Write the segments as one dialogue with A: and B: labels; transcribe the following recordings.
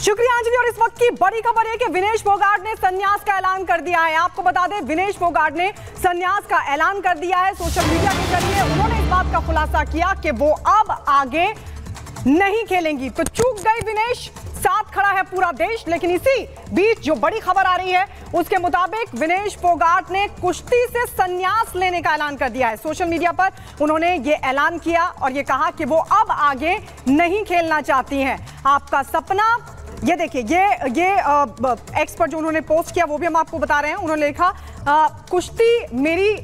A: शुक्रिया अंजलि। और इस वक्त की बड़ी खबर है कि विनेश फोगाट ने संन्यास का ऐलान कर दिया है। आपको बता दें, विनेश फोगाट ने संन्यास का ऐलान कर दिया है। सोशल मीडिया के जरिए उन्होंने इस बात का खुलासा किया कि वो अब आगे नहीं खेलेंगी। तो चूक गई विनेश, साथ खड़ा है पूरा देश। लेकिन इसी बीच जो बड़ी खबर आ रही है उसके मुताबिक विनेश फोगाट ने कुश्ती से संन्यास लेने का ऐलान कर दिया है। सोशल मीडिया पर उन्होंने ये ऐलान किया और ये कहा कि वो अब आगे नहीं खेलना चाहती हैं। आपका सपना, ये देखिए, ये एक्स पर जो उन्होंने पोस्ट किया वो भी हम आपको बता रहे हैं। उन्होंने लिखा, कुश्ती मेरी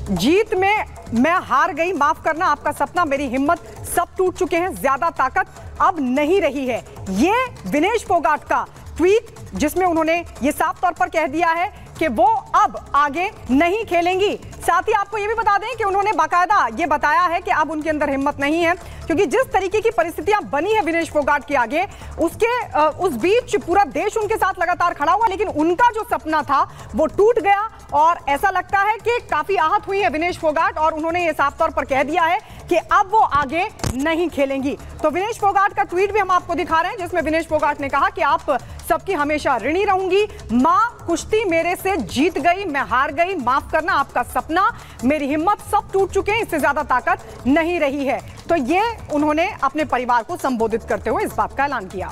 A: जीत में मैं हार गई, माफ करना, आपका सपना मेरी हिम्मत सब टूट चुके हैं, ज्यादा ताकत अब नहीं रही है। ये विनेश फोगाट का ट्वीट जिसमें उन्होंने ये साफ तौर पर कह दिया है कि वो अब आगे नहीं खेलेंगी। साथ ही आपको ये भी बता दें कि उन्होंने बाकायदा ये बताया है कि अब उनके अंदर हिम्मत नहीं है, क्योंकि जिस तरीके की परिस्थितियां बनी है विनेश फोगाट के आगे, उस बीच पूरा देश उनके साथ लगातार खड़ा हुआ, लेकिन उनका जो सपना था वो टूट गया। और ऐसा लगता है कि काफी आहत हुई है विनेश फोगाट और उन्होंने ये साफ तौर पर कह दिया है कि अब वो आगे नहीं खेलेंगी। तो विनेश फोगाट का ट्वीट भी हम आपको दिखा रहे हैं जिसमें विनेश फोगाट ने कहा कि आप सबकी हमेशा ऋणी रहूंगी, मां कुश्ती मेरे से जीत गई, मैं हार गई, माफ करना, आपका सपना मेरी हिम्मत सब टूट चुके हैं, इससे ज्यादा ताकत नहीं रही है। तो ये उन्होंने अपने परिवार को संबोधित करते हुए इस बात का ऐलान किया।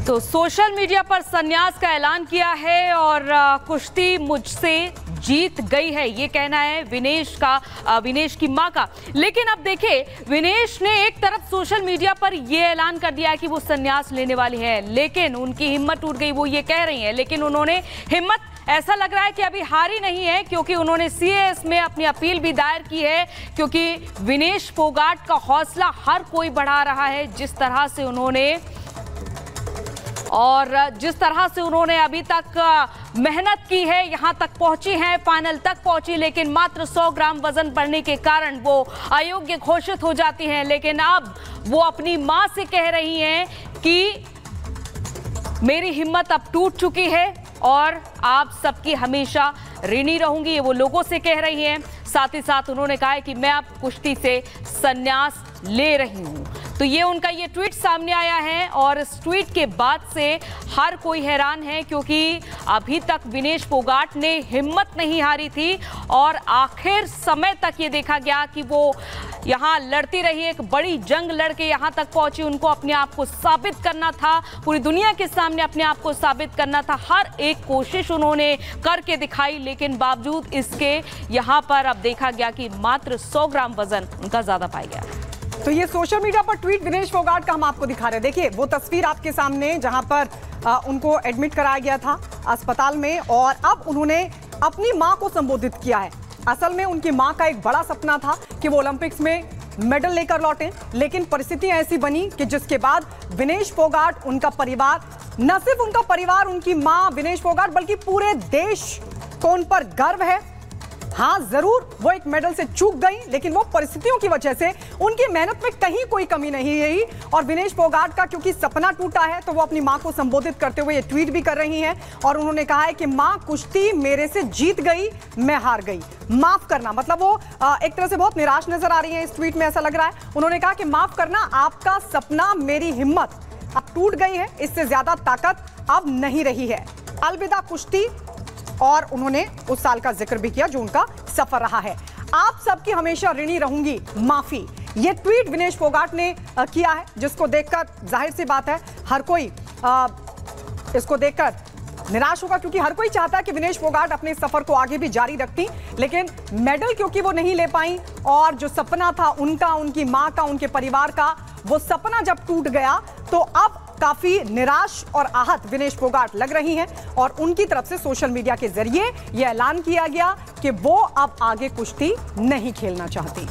B: तो सोशल मीडिया पर संन्यास का ऐलान किया है और कुश्ती मुझसे जीत गई है, ये कहना है विनेश का, विनेश की मां का। लेकिन अब देखिए, विनेश ने एक तरफ सोशल मीडिया पर ये ऐलान कर दिया है कि वो संन्यास लेने वाली है, लेकिन उनकी हिम्मत टूट गई, वो ये कह रही है। लेकिन उन्होंने हिम्मत, ऐसा लग रहा है कि अभी हारी नहीं है, क्योंकि उन्होंने सीएस में अपनी अपील भी दायर की है, क्योंकि विनेश फोगाट का हौसला हर कोई बढ़ा रहा है। जिस तरह से उन्होंने अभी तक मेहनत की है, यहां तक पहुंची है, फाइनल तक पहुंची, लेकिन मात्र 100 ग्राम वजन बढ़ने के कारण वो अयोग्य घोषित हो जाती हैं। लेकिन अब वो अपनी मां से कह रही हैं कि मेरी हिम्मत अब टूट चुकी है और आप सबकी हमेशा ऋणी रहूंगी, ये वो लोगों से कह रही हैं। साथ ही साथ उन्होंने कहा है कि मैं अब कुश्ती से संन्यास ले रही हूं। तो ये उनका ये ट्वीट सामने आया है और इस ट्वीट के बाद से हर कोई हैरान है, क्योंकि अभी तक विनेश फोगाट ने हिम्मत नहीं हारी थी और आखिर समय तक ये देखा गया कि वो यहाँ लड़ती रही, एक बड़ी जंग लड़के यहाँ तक पहुंची। उनको अपने आप को साबित करना था, पूरी दुनिया के सामने अपने आप को साबित करना था। हर एक कोशिश उन्होंने करके दिखाई, लेकिन बावजूद इसके यहाँ पर अब देखा गया कि मात्र 100 ग्राम वजन उनका ज्यादा पाया गया।
A: तो ये सोशल मीडिया पर ट्वीट विनेश फोगाट का हम आपको दिखा रहे हैं। देखिए वो तस्वीर आपके सामने जहां पर उनको एडमिट कराया गया था अस्पताल में, और अब उन्होंने अपनी मां को संबोधित किया है। असल में उनकी मां का एक बड़ा सपना था कि वो ओलंपिक्स में मेडल लेकर लौटें, लेकिन परिस्थितियां ऐसी बनी कि जिसके बाद विनेश फोगाट, उनका परिवार, न सिर्फ उनका परिवार, उनकी मां विनेश फोगाट, बल्कि पूरे देश को उन पर गर्व है। हाँ, जरूर वो एक मेडल से चूक गई, लेकिन वो परिस्थितियों की वजह से उनकी मेहनत में कहीं कोई कमी नहीं रही। और विनेश फोगाट का क्योंकि सपना टूटा है तो वो अपनी मां को संबोधित करते हुए ये ट्वीट भी कर रही हैं और उन्होंने कहा है कि मां कुश्ती मेरे से जीत गई, मैं हार गई, माफ करना। मतलब वो एक तरह से बहुत निराश नजर आ रही है इस ट्वीट में, ऐसा लग रहा है। उन्होंने कहा कि माफ करना, आपका सपना मेरी हिम्मत अब टूट गई है, इससे ज्यादा ताकत अब नहीं रही है, अलविदा कुश्ती। और उन्होंने उस साल का जिक्र भी किया जो उनका सफर रहा है। आप सबकी हमेशा ऋणी रहूंगी, माफी। ये ट्वीट विनेश फोगाट ने किया है, जिसको देखकर जाहिर सी बात है हर कोई इसको देखकर निराश होगा, क्योंकि हर कोई चाहता है कि विनेश फोगाट अपने सफर को आगे भी जारी रखती, लेकिन मेडल क्योंकि वो नहीं ले पाई और जो सपना था उनका, उनकी मां का, उनके परिवार का, वो सपना जब टूट गया तो अब काफी निराश और आहत विनेश फोगाट लग रही हैं और उनकी तरफ से सोशल मीडिया के जरिए यह ऐलान किया गया कि वो अब आगे कुश्ती नहीं खेलना चाहती।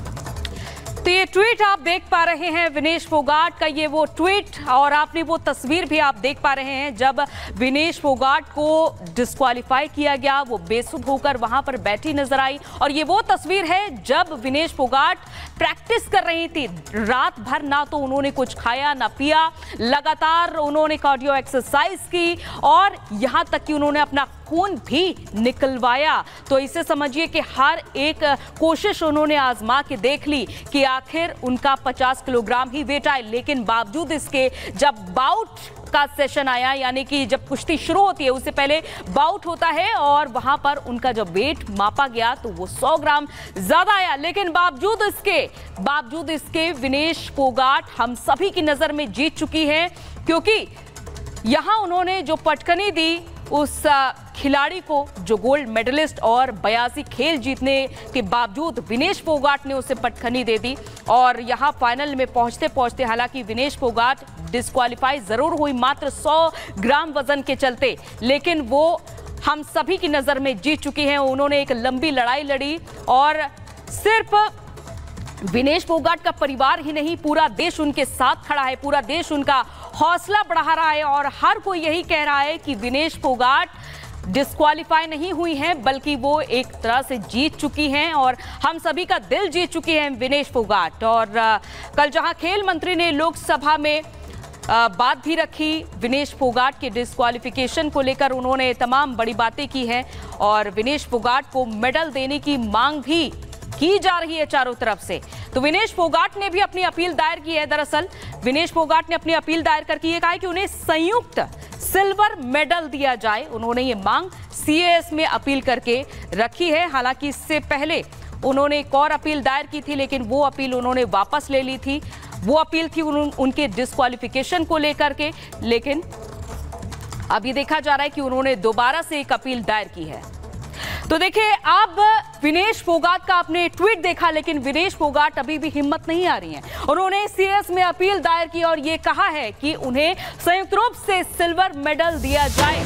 B: तो ये ट्वीट आप देख पा रहे हैं विनेश फोगाट का, ये वो ट्वीट, और आपने वो तस्वीर भी आप देख पा रहे हैं जब विनेश फोगाट को डिस्क्वालीफाई किया गया, वो बेसुध होकर वहां पर बैठी नजर आई। और ये वो तस्वीर है जब विनेश फोगाट प्रैक्टिस कर रही थी रात भर, ना तो उन्होंने कुछ खाया ना पिया, लगातार उन्होंने कार्डियो एक्सरसाइज की और यहां तक कि उन्होंने अपना खून भी निकलवाया। तो इसे समझिए कि हर एक कोशिश उन्होंने आजमा के देख ली कि आखिर उनका 50 किलोग्राम ही वेट आए, लेकिन बावजूद इसके जब बाउट का सेशन आया, यानी कि जब कुश्ती शुरू होती है उससे पहले बाउट होता है और वहां पर उनका जब वेट मापा गया तो वो 100 ग्राम ज्यादा आया। लेकिन बावजूद इसके विनेश फोगाट हम सभी की नजर में जीत चुकी हैं, क्योंकि यहां उन्होंने जो पटकनी दी उस खिलाड़ी को जो गोल्ड मेडलिस्ट और 82 खेल जीतने के बावजूद विनेश फोगाट ने उसे पटखनी दे दी। और यहां फाइनल में पहुंचते पहुंचते हालांकि विनेश फोगाट डिस्क्वालीफाई जरूर हुई मात्र 100 ग्राम वजन के चलते, लेकिन वो हम सभी की नजर में जीत चुकी हैं। उन्होंने एक लंबी लड़ाई लड़ी और सिर्फ विनेश फोगाट का परिवार ही नहीं, पूरा देश उनके साथ खड़ा है, पूरा देश उनका हौसला बढ़ा रहा है और हर कोई यही कह रहा है कि विनेश फोगाट डिस्क्वालीफाई नहीं हुई हैं, बल्कि वो एक तरह से जीत चुकी हैं और हम सभी का दिल जीत चुकी हैं विनेश फोगाट। और कल जहां खेल मंत्री ने लोकसभा में बात भी रखी विनेश फोगाट के डिस्क्वालिफिकेशन को लेकर, उन्होंने तमाम बड़ी बातें की हैं और विनेश फोगाट को मेडल देने की मांग भी की जा रही है चारों तरफ से। तो विनेश फोगाट ने भी अपनी अपील दायर की है। दरअसल विनेश फोगाट ने अपनी अपील दायर करके ये कहा है कि उन्हें संयुक्त सिल्वर मेडल दिया जाए। उन्होंने ये मांग CAS में अपील करके रखी है। हालांकि इससे पहले उन्होंने एक और अपील दायर की थी, लेकिन वो अपील उन्होंने वापस ले ली थी। वो अपील थी उनके डिस्क्वालिफिकेशन को लेकर के, लेकिन अब ये देखा जा रहा है कि उन्होंने दोबारा से एक अपील दायर की है। तो देखिए, अब विनेश फोगाट का आपने ट्वीट देखा, लेकिन विनेश फोगाट अभी भी हिम्मत नहीं आ रही हैं। उन्होंने CAS में अपील दायर की और ये कहा है कि उन्हें संयुक्त रूप से सिल्वर मेडल दिया जाए।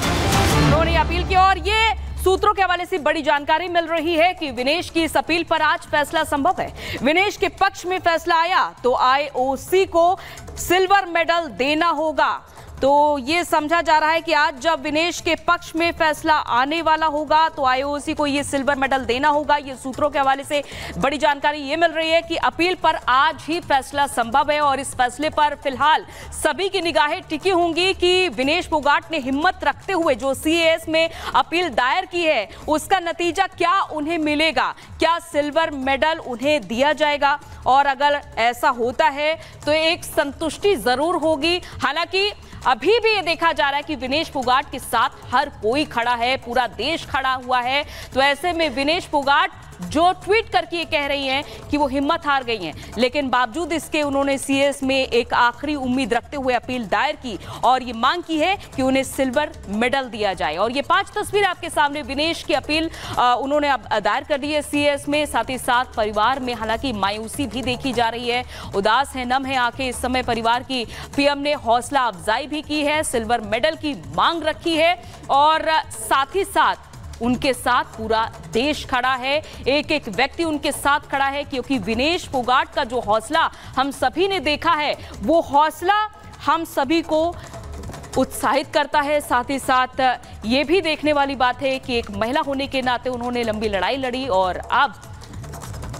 B: उन्होंने अपील की और ये सूत्रों के हवाले से बड़ी जानकारी मिल रही है कि विनेश की इस अपील पर आज फैसला संभव है। विनेश के पक्ष में फैसला आया तो IOC को सिल्वर मेडल देना होगा। तो ये समझा जा रहा है कि आज जब विनेश के पक्ष में फैसला आने वाला होगा तो IOC को ये सिल्वर मेडल देना होगा। ये सूत्रों के हवाले से बड़ी जानकारी ये मिल रही है कि अपील पर आज ही फैसला संभव है और इस फैसले पर फिलहाल सभी की निगाहें टिकी होंगी कि विनेश फोगाट ने हिम्मत रखते हुए जो CAS में अपील दायर की है उसका नतीजा क्या उन्हें मिलेगा, क्या सिल्वर मेडल उन्हें दिया जाएगा। और अगर ऐसा होता है तो एक संतुष्टि जरूर होगी। हालांकि अभी भी ये देखा जा रहा है कि विनेश फोगाट के साथ हर कोई खड़ा है, पूरा देश खड़ा हुआ है। तो ऐसे में विनेश फोगाट जो ट्वीट करके ये कह रही हैं कि वो हिम्मत हार गई हैं, लेकिन बावजूद इसके उन्होंने CAS में एक आखिरी उम्मीद रखते हुए अपील दायर की और ये मांग की है कि उन्हें सिल्वर मेडल दिया जाए। और ये 5 तस्वीर आपके सामने विनेश की अपील उन्होंने अब दायर कर दी है CAS में। साथ ही साथ परिवार में हालांकि मायूसी भी देखी जा रही है, उदास है, नम है आंखें इस समय परिवार की। PM ने हौसला अफजाई भी की है, सिल्वर मेडल की मांग रखी है और साथ ही साथ उनके साथ पूरा देश खड़ा है, एक एक व्यक्ति उनके साथ खड़ा है, क्योंकि विनेश फोगाट का जो हौसला हम सभी ने देखा है वो हौसला हम सभी को उत्साहित करता है। साथ ही साथ ये भी देखने वाली बात है कि एक महिला होने के नाते उन्होंने लंबी लड़ाई लड़ी और अब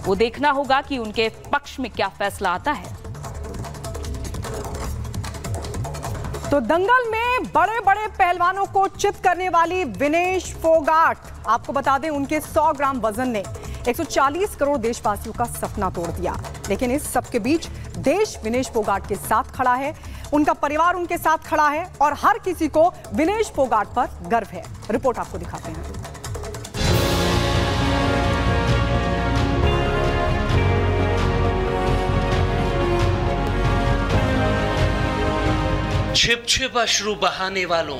B: वो देखना होगा कि उनके पक्ष में क्या फैसला आता है।
A: तो दंगल में बड़े बड़े पहलवानों को चित करने वाली विनेश फोगाट, आपको बता दें उनके 100 ग्राम वजन ने 140 करोड़ देशवासियों का सपना तोड़ दिया। लेकिन इस सबके बीच देश विनेश फोगाट के साथ खड़ा है, उनका परिवार उनके साथ खड़ा है और हर किसी को विनेश फोगाट पर गर्व है। रिपोर्ट आपको दिखाते हैं।
C: छिप छिप अश्रु बहाने वालों,